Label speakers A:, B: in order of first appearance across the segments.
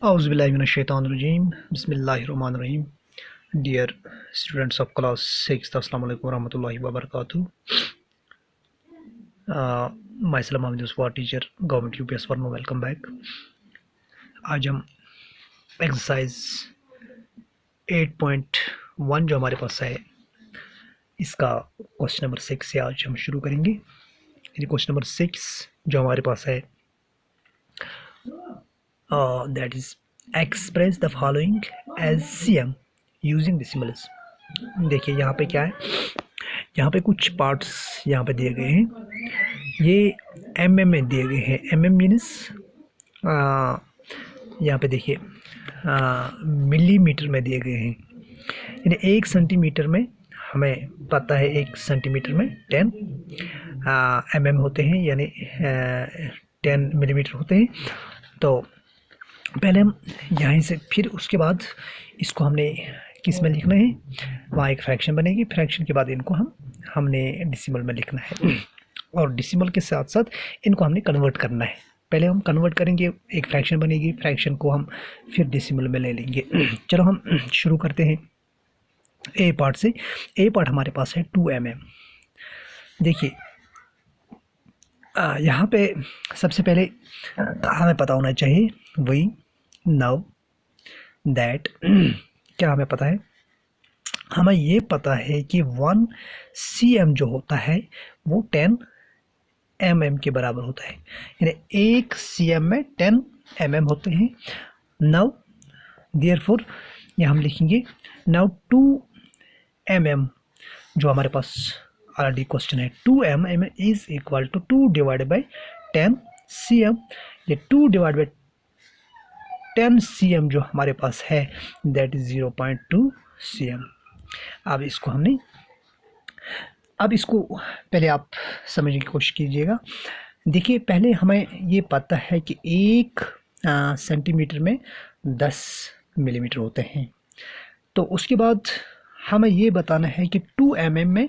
A: Auzubillahiminash-shaytanir-rajim. Bismillahir-rahmanir-rahim. Dear students of class 6th, Assalamu alaikum warahmatullahi wabarakatuh. Myself I'm just teacher government UPS for welcome back. आज हम exercise 8.1 जो हमारे पास है इसका क्वेश्चन नंबर 6 से आज हम शुरू करेंगे। यानी क्वेश्चन नंबर 6 जो हमारे पास है that is express the following as cm using decimals। देखिए यहाँ पे क्या है, यहाँ पे कुछ पार्ट्स यहाँ पे दिए गए हैं, ये mm में दिए गए हैं। mm मीन्स यहाँ पे देखिए मिलीमीटर में दिए गए हैं। यानी 1 सेंटीमीटर में हमें पता है 1 सेंटीमीटर में 10 mm होते हैं, यानी 10 मिलीमीटर होते हैं। तो पहले हम यहाँ से, फिर उसके बाद इसको हमने किस में लिखना है, वहाँ एक फ्रैक्शन बनेगी, फ्रैक्शन के बाद इनको हमने डेसिमल में लिखना है और डेसिमल के साथ साथ इनको हमने कन्वर्ट करना है। पहले हम कन्वर्ट करेंगे, एक फ्रैक्शन बनेगी, फ्रैक्शन को हम फिर डेसिमल में ले लेंगे। चलो हम शुरू करते हैं ए पार्ट से। ए पार्ट हमारे पास है 2 mm। देखिए यहाँ पे सबसे पहले हमें पता होना चाहिए वही नाउ दैट क्या हमें पता है, हमें ये पता है कि 1 cm जो होता है वो 10 mm के बराबर होता है। यानी 1 cm में 10 mm होते हैं। नाउ देयरफॉर ये हम लिखेंगे नाउ 2 mm जो हमारे पास ऑलरेडी क्वेश्चन है, 2 mm is equal to 2 divided by 10 cm। ये 2 डिवाइड बाई 10 cm जो हमारे पास है दैट इज 0.2 cm। अब इसको पहले आप समझने की कोशिश कीजिएगा। देखिए पहले हमें ये पता है कि 1 सेंटीमीटर में 10 मिलीमीटर होते हैं। तो उसके बाद हमें ये बताना है कि 2 mm में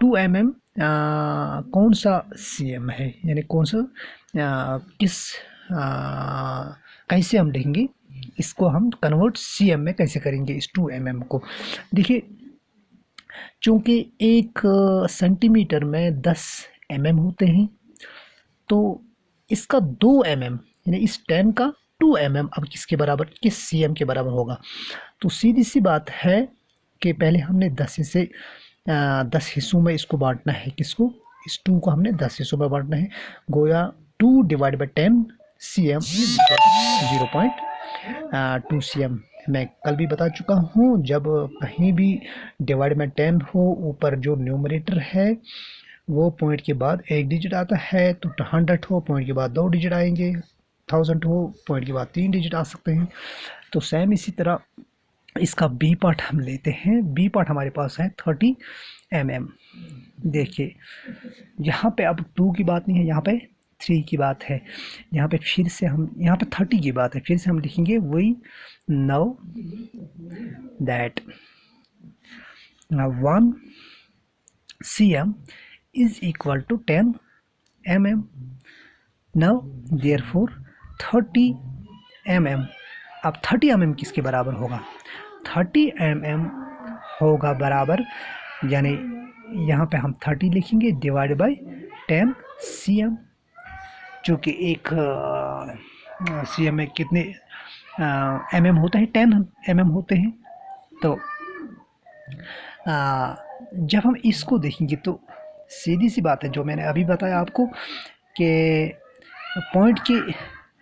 A: 2 mm कौन सा cm है, यानी कौन सा कैसे हम लिखेंगे इसको, हम कन्वर्ट cm में कैसे करेंगे इस 2 mm को। देखिए चूँकि 1 सेंटीमीटर में 10 mm होते हैं तो इसका 2 mm यानी इस 10 का 2 mm अब किसके बराबर, किस cm के बराबर होगा। तो सीधी सी बात है कि पहले हमने 10 हिस्सों में इसको बांटना है। किसको, इस 2 को हमने 10 हिस्सों में बांटना है। गोया 2 divide by 10 cm is 0.2 cm। मैं कल भी बता चुका हूँ, जब कहीं भी डिवाइड में 10 हो, ऊपर जो न्यूमरेटर है वो पॉइंट के बाद 1 डिजिट आता है, तो 100 हो पॉइंट के बाद 2 डिजिट आएंगे, 1000 हो पॉइंट के बाद 3 डिजिट आ सकते हैं। तो सेम इसी तरह इसका बी पार्ट हम लेते हैं। बी पार्ट हमारे पास है 30 mm। देखिए यहाँ पे अब 2 की बात नहीं है, यहाँ पे 3 की बात है। यहाँ पे फिर से हम, यहाँ पे 30 की बात है, फिर से हम लिखेंगे वही now that 1 cm is equal to 10 mm। Now therefore 30 mm। अब 30 mm किसके बराबर होगा, 30 mm होगा बराबर, यानी यहाँ पे हम 30 लिखेंगे डिवाइड बाई 10 cm। चूँकि एक cm में कितने mm होता है, 10 mm होते हैं। तो जब हम इसको देखेंगे तो सीधी सी बात है, जो मैंने अभी बताया आपको कि पॉइंट के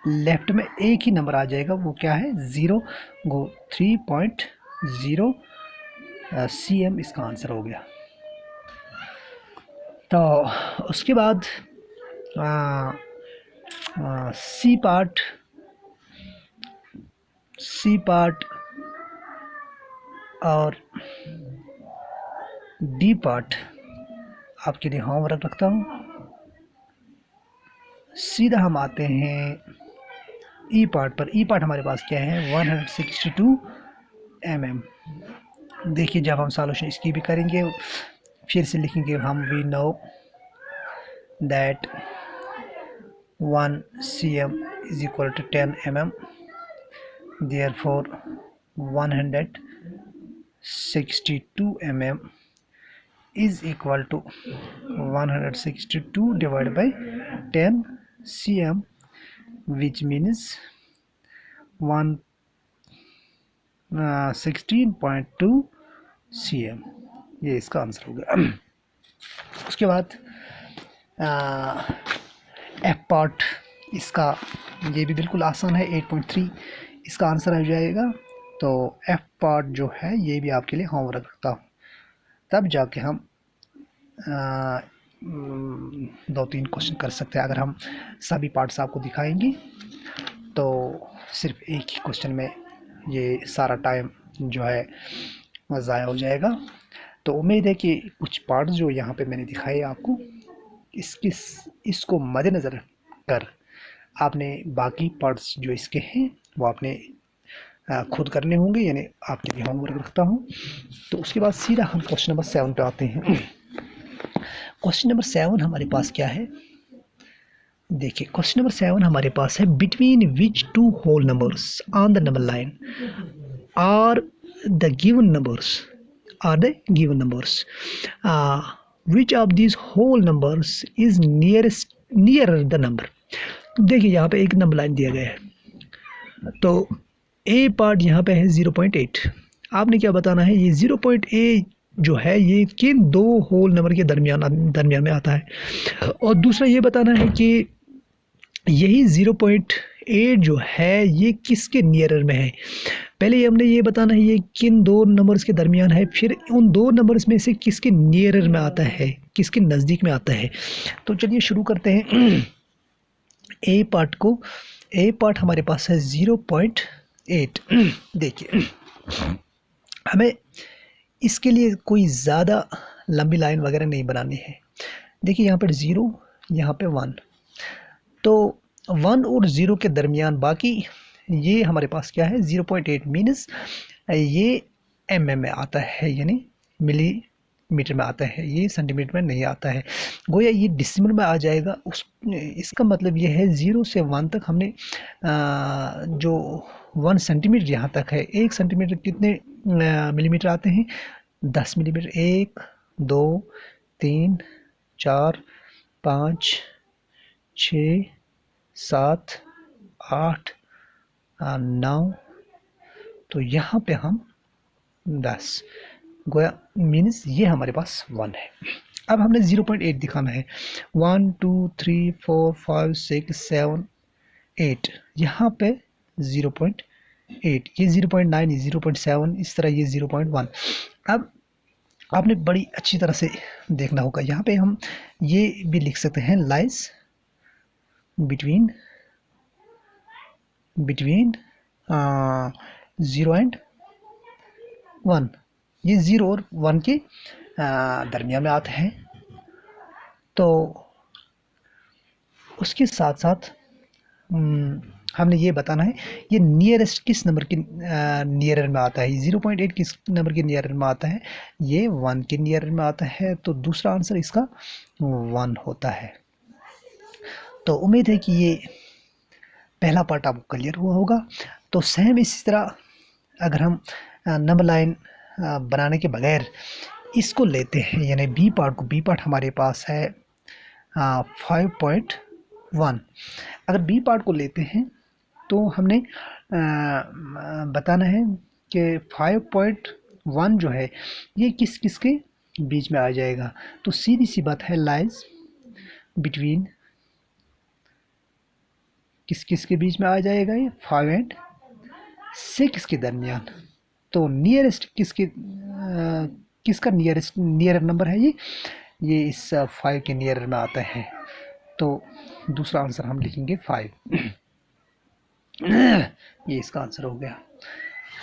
A: लेफ्ट में एक ही नंबर आ जाएगा, वो क्या है 0 गो 3.0 cm इसका आंसर हो गया। तो उसके बाद सी पार्ट और डी पार्ट आपके लिए होमवर्क रखता हूँ। सीधा हम आते हैं ई पार्ट पर। ई पार्ट हमारे पास क्या है 162 mm। देखिए जब हम सॉल्यूशन इसकी भी करेंगे, फिर से लिखेंगे हम we know that 1 cm is equal to 10 mm। therefore 162 mm is equal to 162 divided by 10 cm, which means 16.2 cm। ये इसका आंसर हो गया। उसके बाद एफ पार्ट, इसका ये भी बिल्कुल आसान है, 8.3 इसका आंसर आ जाएगा। तो एफ पार्ट जो है ये भी आपके लिए होमवर्क रखता हूँ, तब जाके हम 2-3 क्वेश्चन कर सकते हैं। अगर हम सभी पार्ट्स आपको दिखाएंगे तो सिर्फ एक ही क्वेश्चन में ये सारा टाइम जो है ज़ाया हो जाएगा। तो उम्मीद है कि कुछ पार्ट्स जो यहाँ पे मैंने दिखाए आपको, इसको मद्देनज़र कर आपने बाकी पार्ट्स जो इसके हैं वो आपने खुद करने होंगे, यानी आपके लिए होमवर्क रखता हूँ। तो उसके बाद सीधा हम क्वेश्चन नंबर 7 पे आते हैं। क्वेश्चन नंबर 7 हमारे पास क्या है, देखिए क्वेश्चन नंबर 7 हमारे पास है, between which two whole numbers on the number line are the given numbers which of these whole numbers is nearer the number। देखिए यहाँ पे एक नंबर लाइन दिया गया है, तो ए पार्ट यहाँ पे है 0.8। आपने क्या बताना है, ये 0.8 जो है ये किन दो होल नंबर के दरमियान में आता है, और दूसरा ये बताना है कि यही 0.8 जो है ये किसके नियरर में है। पहले हमने ये बताना है ये किन दो नंबर्स के दरमियान है, फिर उन दो नंबर्स में से किसके नियरर में आता है, किसके नज़दीक में आता है। तो चलिए शुरू करते हैं ए पार्ट को। ए पार्ट हमारे पास है 0.8। देखिए हमें इसके लिए कोई ज़्यादा लंबी लाइन वगैरह नहीं बनानी है। देखिए यहाँ पर 0, यहाँ पे 1, तो 1 और 0 के दरमियान बाकी ये हमारे पास क्या है 0.8 मीन्स ये mm में आता है, यानी मिलीमीटर में आता है, ये सेंटीमीटर में नहीं आता है। गोया ये डिसिमल में आ जाएगा। इसका मतलब ये है 0 से 1 तक हमने जो 1 सेंटीमीटर यहाँ तक है, 1 सेंटीमीटर कितने मिलीमीटर आते हैं, 10 मिलीमीटर। 1 2 3 4 5 6 7 8 9, तो यहाँ पे हम 10 गोया मीन्स ये हमारे पास 1 है। अब हमने 0.8 दिखाना है, 1 2 3 4 5 6 7 8, यहाँ पे 0.8, ये 0.9, 0.7, इस तरह ये 0.1। अब आपने बड़ी अच्छी तरह से देखना होगा, यहाँ पे हम ये भी लिख सकते हैं, लाइज बिटवीन 0 एंड 1, ये 0 और 1 के दरमियान में आते हैं। तो उसके साथ साथ हमने ये बताना है ये नियरेस्ट किस नंबर के नियरर में आता है। 0.8 किस नंबर के नियरर में आता है, ये 1 के नियरर में आता है। तो दूसरा आंसर इसका 1 होता है। तो उम्मीद है कि ये पहला पार्ट आपको क्लियर हुआ होगा। तो सेम इसी तरह अगर हम नंबर लाइन बनाने के बगैर इसको लेते हैं, यानी बी पार्ट को, बी पार्ट हमारे पास है 5.1। अगर बी पार्ट को लेते हैं तो हमने बताना है कि 5.1 जो है ये किस किस के बीच में आ जाएगा। तो सीधी सी बात है, लाइज बिटवीन किस किस के बीच में आ जाएगा, ये 5 एंड 6 के दरमियान। तो नियरेस्ट किसका नियरर नंबर है, ये इस 5 के नियरर में आता है। तो दूसरा आंसर हम लिखेंगे 5। ये इसका आंसर हो गया।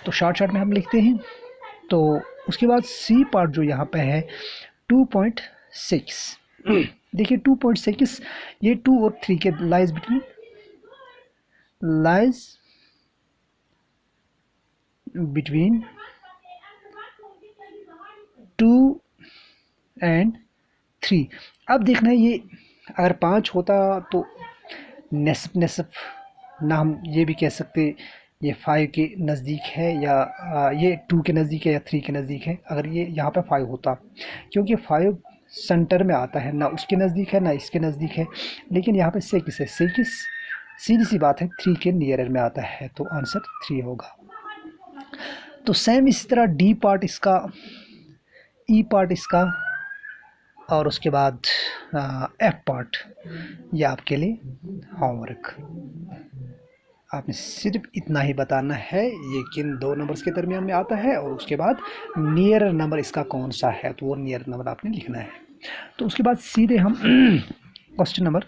A: तो शॉर्ट में हम लिखते हैं। तो उसके बाद सी पार्ट जो यहाँ पे है 2.6। देखिए 2.6 ये 2 और 3 के लाइज बिटवीन 2 एंड 3। अब देखना है ये अगर 5 होता तो नेसफ ना, हम ये भी कह सकते ये 5 के नज़दीक है या ये 2 के नज़दीक है या 3 के नज़दीक है। अगर ये यहाँ पे 5 होता, क्योंकि 5 सेंटर में आता है, ना उसके नज़दीक है ना इसके नज़दीक है, लेकिन यहाँ पे 6 है। 6 सीधी सी बात है 3 के नियरर में आता है, तो आंसर 3 होगा। तो सेम इसी तरह डी पार्ट इसका, ई पार्ट इसका, और उसके बाद एफ पार्ट, ये आपके लिए होमवर्क। आपने सिर्फ इतना ही बताना है ये किन दो नंबर्स के दरमियान में आता है, और उसके बाद नियर नंबर इसका कौन सा है, तो वो नियर नंबर आपने लिखना है। तो उसके बाद सीधे हम क्वेश्चन नंबर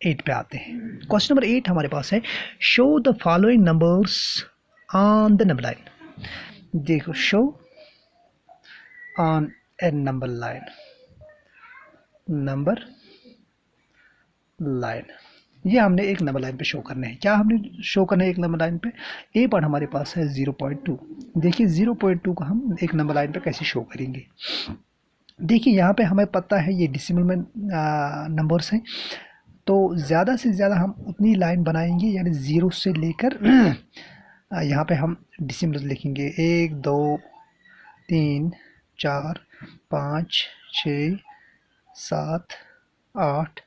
A: 8 पे आते हैं। क्वेश्चन नंबर 8 हमारे पास है, show the following numbers on the number line. देखो, show on a number line, number line, ये हमने एक नंबर लाइन पे शो करने हैं। क्या हमने शो करना है एक नंबर लाइन पे? ए पार्ट हमारे पास है 0.2। देखिए 0.2 को हम एक नंबर लाइन पे कैसे शो करेंगे। देखिए यहाँ पे हमें पता है ये डिसिमल में नंबर्स हैं, तो ज़्यादा से ज़्यादा हम उतनी लाइन बनाएंगे, यानी 0 से लेकर यहाँ पे हम डिसिमल लिखेंगे 1 2 3 4 5 6 7 8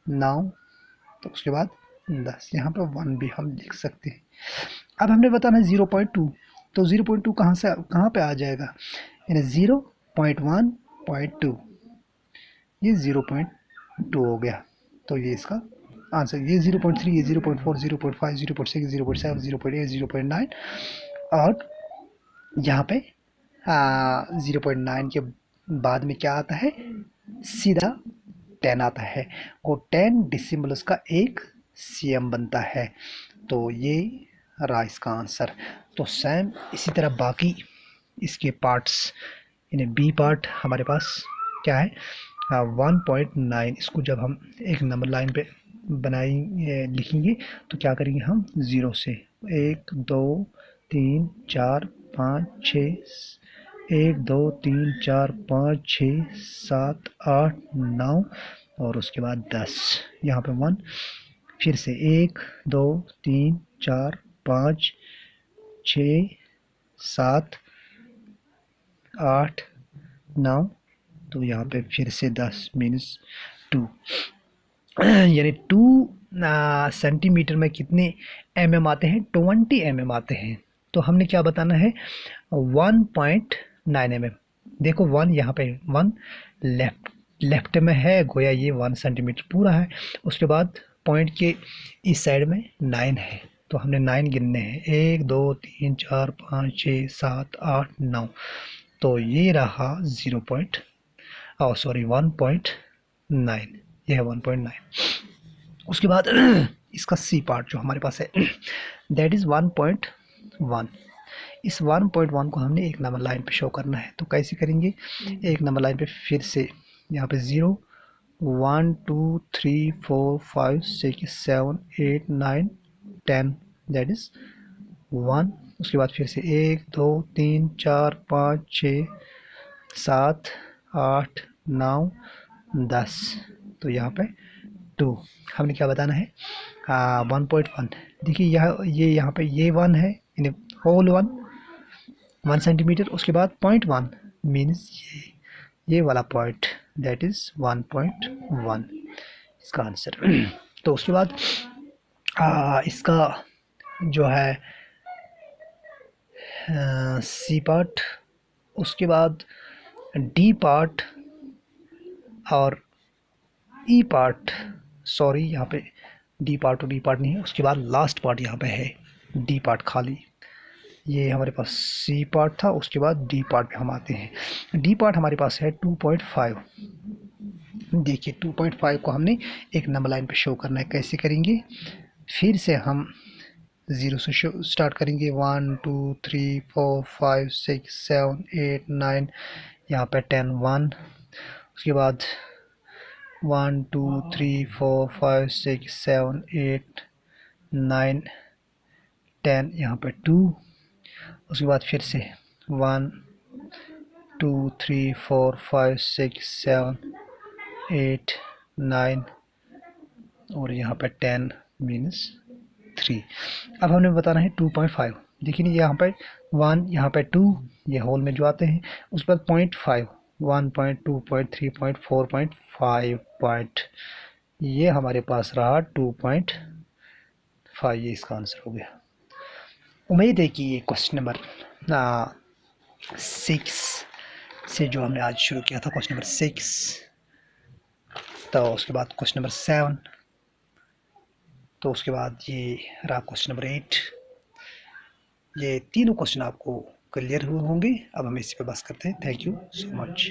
A: 9, तो उसके बाद 10, यहाँ पर 1 भी हम लिख सकते हैं। अब हमने बताना है 0.2, तो 0.2 कहाँ पे आ जाएगा, यानी 0.1.2, ये 0.2 हो गया। तो ये इसका आंसर, ये 0.3, ये 0.4, 0.5, 0.6, 0.7, 0.8, 0.9, और यहाँ पे 0.9 के बाद में क्या आता है, सीधा 10 आता है। वो 10 डिसिमल्स का एक सीएम बनता है। तो ये रहा इसका आंसर। तो सेम इसी तरह बाकी इसके पार्ट्स, इन्हें बी पार्ट हमारे पास क्या है, 1.9। इसको जब हम एक नंबर लाइन पे लिखेंगे तो क्या करेंगे हम, 0 से 1 2 3 4 5 6, 1 2 3 4 5 6 7 8 9, और उसके बाद 10, यहाँ पे 1, फिर से 1 2 3 4 5 6 7 8 9, तो यहाँ पे फिर से 10 मीन्स 2, यानी 2 सेंटीमीटर में कितने mm आते हैं, 20 mm आते हैं। तो हमने क्या बताना है, 1.9 mm। देखो 1 यहाँ पे 1 लेफ्ट में है, गोया ये 1 सेंटीमीटर पूरा है। उसके बाद पॉइंट के इस साइड में 9 है, तो हमने 9 गिनने हैं, 1 2 3 4 5 6 7 8 9, तो ये रहा 1.9, ये है 1.9। उसके बाद इसका सी पार्ट जो हमारे पास है, दैट इज़ 1.1। इस 1.1 को हमने एक नंबर लाइन पे शो करना है, तो कैसे करेंगे, एक नंबर लाइन पे फिर से यहाँ पे 0 1 2 3 4 5 6 7 8 9 10, दैट इज़ 1। उसके बाद फिर से 1 2 3 4 5 6 7 8 9 10, तो यहाँ पे 2। हमने क्या बताना है, 1.1। देखिए ये यहाँ पे ये 1 है, यानी होल 1 सेंटीमीटर। उसके बाद 0.1 मीन्स ये वाला पॉइंट, दैट इज़ 1.1 इसका आंसर। तो उसके बाद इसका जो है सी पार्ट, उसके बाद डी पार्ट और ई पार्ट, सॉरी यहाँ पे डी पार्ट और डी पार्ट नहीं है। उसके बाद लास्ट पार्ट यहाँ पे है डी पार्ट खाली। ये हमारे पास सी पार्ट था, उसके बाद डी पार्ट पे हम आते हैं। डी पार्ट हमारे पास है 2.5। देखिए 2.5 को हमने एक नंबर लाइन पे शो करना है, कैसे करेंगे, फिर से हम 0 से स्टार्ट करेंगे, 1 2 3 4 5 6 7 8 9, यहाँ पे 10 1, उसके बाद 1 2 3 4 5 6 7 8 9 10, यहाँ पे 2, उसके बाद फिर से 1 2 3 4 5 6 7 8 9, और यहाँ पे 10 मीन्स 3। अब हमने बताना है 2.5। देखिए नहीं, यहाँ पे 1, यहाँ पे 2, ये होल में जो आते हैं, उस पर 0.5, 1.2.3.4.5 पॉइंट, ये हमारे पास रहा 2.5। ये इसका आंसर हो गया। उम्मीद है कि ये क्वेश्चन नंबर 6 से जो हमने आज शुरू किया था, क्वेश्चन नंबर 6, तो उसके बाद क्वेश्चन नंबर 7, तो उसके बाद ये रहा क्वेश्चन नंबर 8, ये तीनों क्वेश्चन आपको क्लियर हुए होंगे। अब हम इसी पे बस करते हैं। Thank you so much.